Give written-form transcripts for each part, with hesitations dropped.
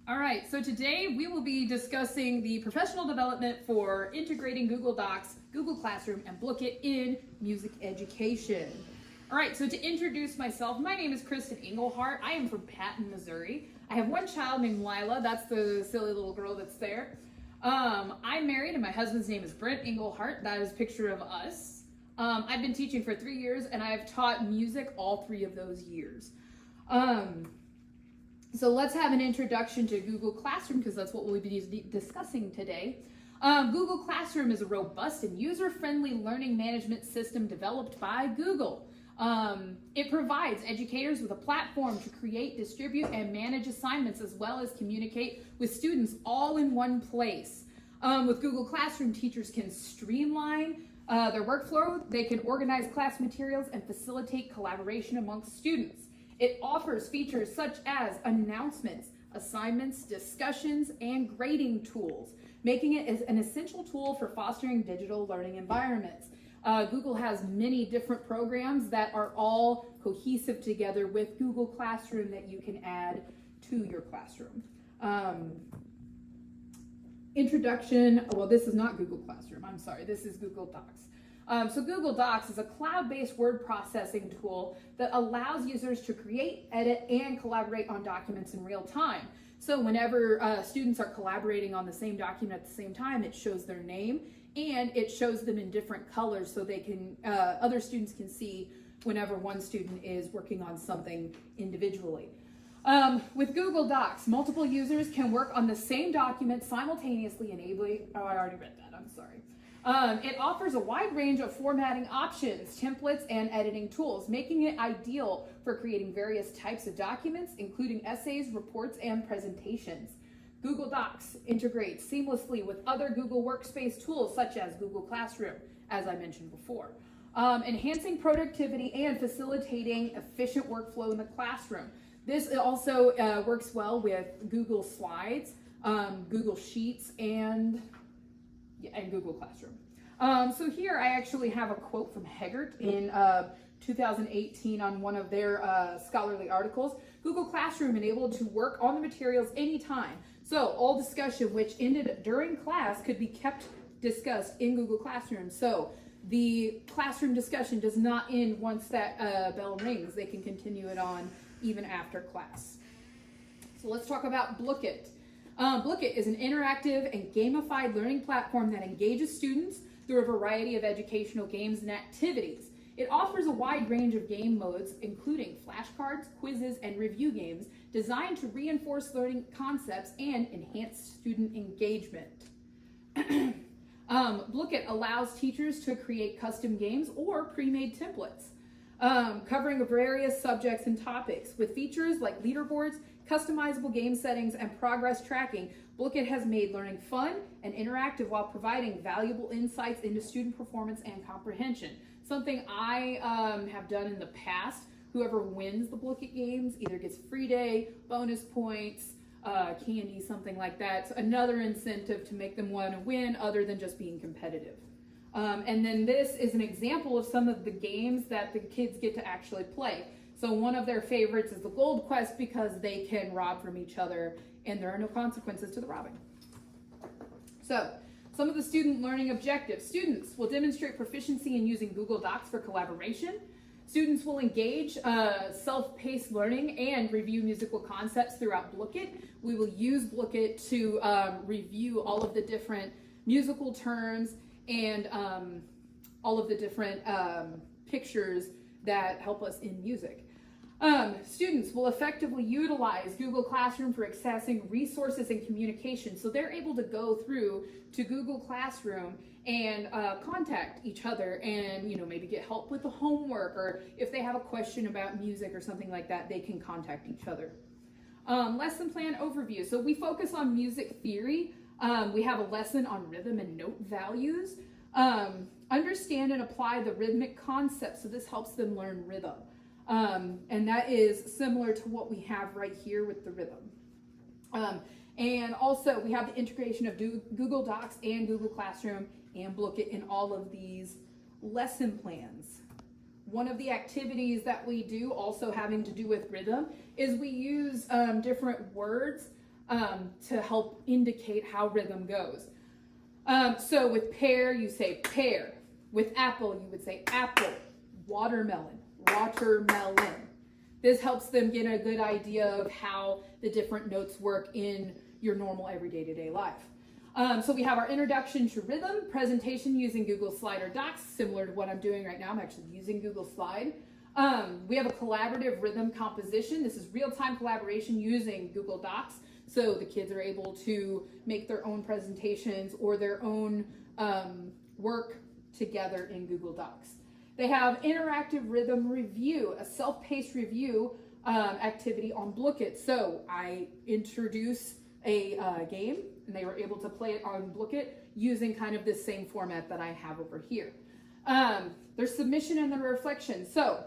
All right, so today we will be discussing the professional development for integrating Google Docs, Google Classroom, and Blooket in music education. All right, so to introduce myself, my name is Kristen Engelhart. I am from Patton, Missouri. I have one child named Lila. That's the silly little girl that's there. I'm married, and my husband's name is Brent Engelhart. That is a picture of us. I've been teaching for 3 years, and I've taught music all 3 of those years. So let's have an introduction to Google Classroom because that's what we'll be discussing today. Google Classroom is a robust and user-friendly learning management system developed by Google. It provides educators with a platform to create, distribute, and manage assignments as well as communicate with students all in one place. With Google Classroom, teachers can streamline their workflow, they can organize class materials, and facilitate collaboration amongst students. It offers features such as announcements, assignments, discussions, and grading tools, making it an essential tool for fostering digital learning environments. Google has many different programs that are all cohesive together with Google Classroom that you can add to your classroom. Introduction, well, this is not Google Classroom, I'm sorry, this is Google Docs. So Google Docs is a cloud-based word processing tool that allows users to create, edit, and collaborate on documents in real time. So whenever students are collaborating on the same document at the same time, it shows their name and it shows them in different colors so they can, other students can see whenever one student is working on something individually. With Google Docs, multiple users can work on the same document simultaneously, enabling, oh, I already read that, I'm sorry. It offers a wide range of formatting options, templates, and editing tools, making it ideal for creating various types of documents, including essays, reports, and presentations. Google Docs integrates seamlessly with other Google Workspace tools, such as Google Classroom, as I mentioned before, enhancing productivity and facilitating efficient workflow in the classroom. This also works well with Google Slides, Google Sheets, and Google Classroom. So here I actually have a quote from Hegart in 2018 on one of their scholarly articles. Google Classroom enabled to work on the materials anytime. So all discussion which ended during class could be kept discussed in Google Classroom. So the classroom discussion does not end once that bell rings. They can continue it on even after class. So let's talk about Blooket. Blooket is an interactive and gamified learning platform that engages students through a variety of educational games and activities. It offers a wide range of game modes, including flashcards, quizzes, and review games designed to reinforce learning concepts and enhance student engagement. Blooket allows teachers to create custom games or pre-made templates, covering various subjects and topics. With features like leaderboards, customizable game settings, and progress tracking, Blooket has made learning fun and interactive while providing valuable insights into student performance and comprehension. Something I have done in the past. Whoever wins the Blooket games either gets free day, bonus points, candy, something like that. So another incentive to make them want to win other than just being competitive. And then this is an example of some of the games that the kids get to actually play. So one of their favorites is the Gold Quest because they can rob from each other and there are no consequences to the robbing. So some of the student learning objectives. Students will demonstrate proficiency in using Google Docs for collaboration. Students will engage self-paced learning and review musical concepts throughout Blooket. We will use Blooket to review all of the different musical terms and all of the different pictures that help us in music. Students will effectively utilize Google Classroom for accessing resources and communication. So they're able to go through to Google Classroom and contact each other and, maybe get help with the homework, or if they have a question about music or something like that, they can contact each other. Lesson plan overview. So we focus on music theory. We have a lesson on rhythm and note values. Understand and apply the rhythmic concepts. So this helps them learn rhythm. And that is similar to what we have right here with the rhythm. And also we have the integration of Google Docs and Google Classroom and Blooket in all of these lesson plans. One of the activities that we do, also having to do with rhythm, is we use different words to help indicate how rhythm goes. So with pear, you say pear. With apple, you would say apple. Watermelon, watermelon. This helps them get a good idea of how the different notes work in your normal everyday to day life. So we have our introduction to rhythm, presentation using Google Slide or Docs, similar to what I'm doing right now. I'm actually using Google Slide. We have a collaborative rhythm composition. This is real-time collaboration using Google Docs. So the kids are able to make their own presentations or their own work together in Google Docs. They have interactive rhythm review, a self-paced review activity on Blooket. So I introduce a game and they were able to play it on Blooket using kind of this same format that I have over here. There's submission and the reflection. So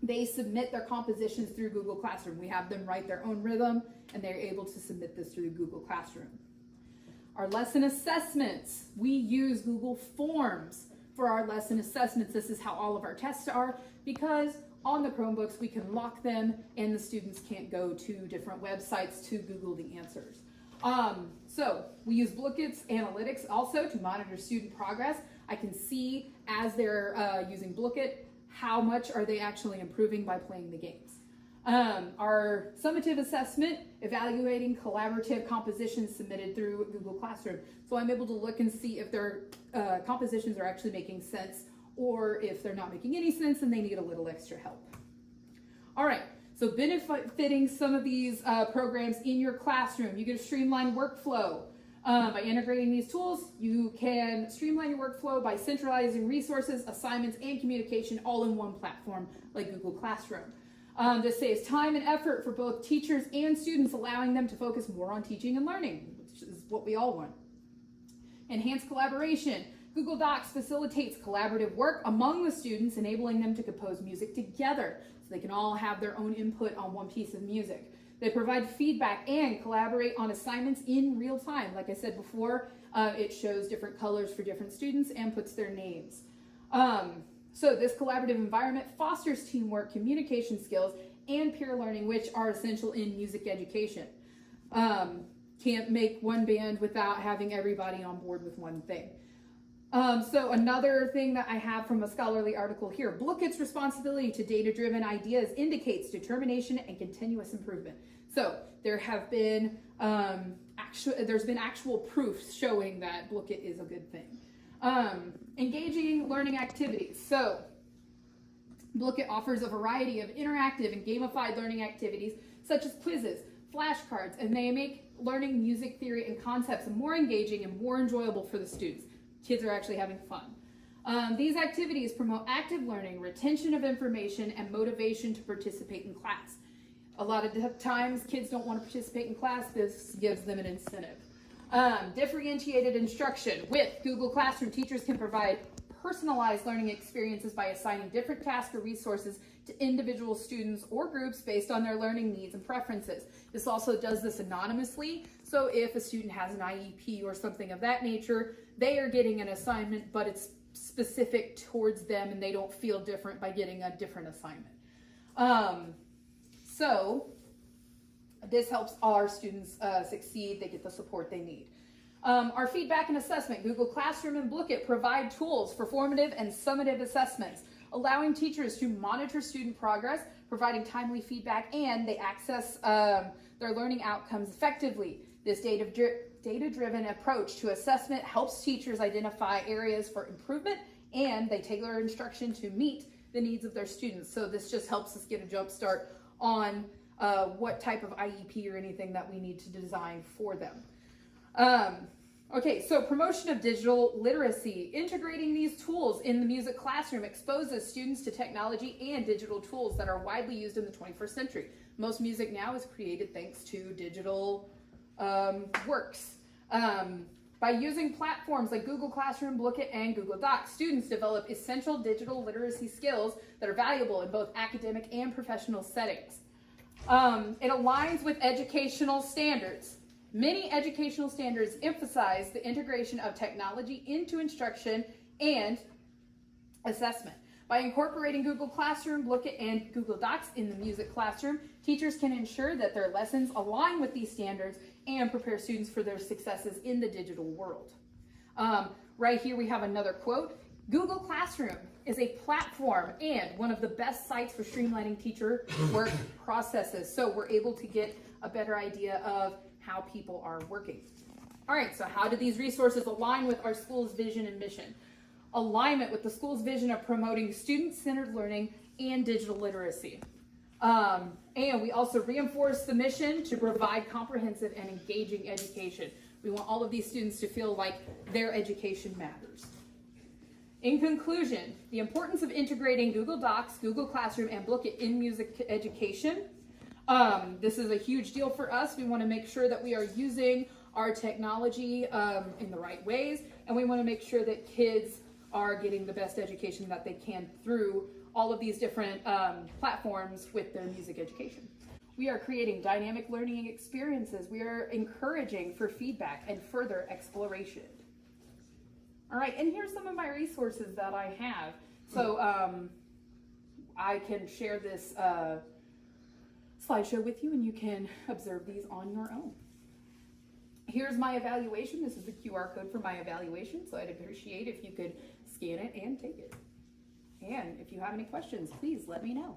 they submit their compositions through Google Classroom. We have them write their own rhythm and they're able to submit this through Google Classroom. Our lesson assessments, we use Google Forms for our lesson assessments. This is how all of our tests are, because on the Chromebooks we can lock them and the students can't go to different websites to Google the answers. So we use Blooket's analytics also to monitor student progress. I can see as they're using Blooket, how much are they actually improving by playing the games. Our summative assessment, evaluating collaborative compositions submitted through Google Classroom. So I'm able to look and see if their compositions are actually making sense, or if they're not making any sense and they need a little extra help. All right, so benefiting some of these programs in your classroom, you get a streamlined workflow. By integrating these tools, you can streamline your workflow by centralizing resources, assignments, and communication all in one platform like Google Classroom. This saves time and effort for both teachers and students, allowing them to focus more on teaching and learning, which is what we all want. Enhanced collaboration. Google Docs facilitates collaborative work among the students, enabling them to compose music together so they can all have their own input on one piece of music. They provide feedback and collaborate on assignments in real time. Like I said before, it shows different colors for different students and puts their names. So this collaborative environment fosters teamwork, communication skills, and peer learning, which are essential in music education. Can't make one band without having everybody on board with one thing. So another thing that I have from a scholarly article here, Blooket's responsibility to data-driven ideas indicates determination and continuous improvement. So there have been there's been actual proof showing that Blooket is a good thing. Engaging learning activities. So Blooket offers a variety of interactive and gamified learning activities such as quizzes, flashcards, and they make learning music theory and concepts more engaging and more enjoyable for the students. Kids are actually having fun. These activities promote active learning, retention of information, and motivation to participate in class. A lot of times kids don't want to participate in class. This gives them an incentive. Differentiated instruction. With Google Classroom, teachers can provide personalized learning experiences by assigning different tasks or resources to individual students or groups based on their learning needs and preferences. This also does this anonymously, so if a student has an IEP or something of that nature, they are getting an assignment, but it's specific towards them and they don't feel different by getting a different assignment. So this helps our students succeed. They get the support they need. Our feedback and assessment, Google Classroom and Blooket provide tools for formative and summative assessments, allowing teachers to monitor student progress, providing timely feedback, and they access their learning outcomes effectively. This data-driven approach to assessment helps teachers identify areas for improvement, and they tailor instruction to meet the needs of their students. So this just helps us get a jump start on what type of IEP or anything that we need to design for them. Okay, so promotion of digital literacy. Integrating these tools in the music classroom exposes students to technology and digital tools that are widely used in the 21st century. Most music now is created thanks to digital works. By using platforms like Google Classroom, Blooket, and Google Docs, students develop essential digital literacy skills that are valuable in both academic and professional settings. It aligns with educational standards. Many educational standards emphasize the integration of technology into instruction and assessment. By incorporating Google Classroom, Blooket, and Google Docs in the music classroom, teachers can ensure that their lessons align with these standards and prepare students for their successes in the digital world. Right here we have another quote. Google Classroom is a platform and one of the best sites for streamlining teacher work processes. So we're able to get a better idea of how people are working. All right, so how do these resources align with our school's vision and mission? Alignment with the school's vision of promoting student-centered learning and digital literacy. And we also reinforce the mission to provide comprehensive and engaging education. We want all of these students to feel like their education matters. In conclusion, the importance of integrating Google Docs, Google Classroom, and Blooket in music education. This is a huge deal for us. We want to make sure that we are using our technology in the right ways, and we want to make sure that kids are getting the best education that they can through all of these different platforms with their music education. We are creating dynamic learning experiences. We are encouraging for feedback and further exploration. All right, and here's some of my resources that I have. So I can share this slideshow with you, and you can observe these on your own. Here's my evaluation. This is the QR code for my evaluation, so I'd appreciate if you could scan it and take it. And if you have any questions, please let me know.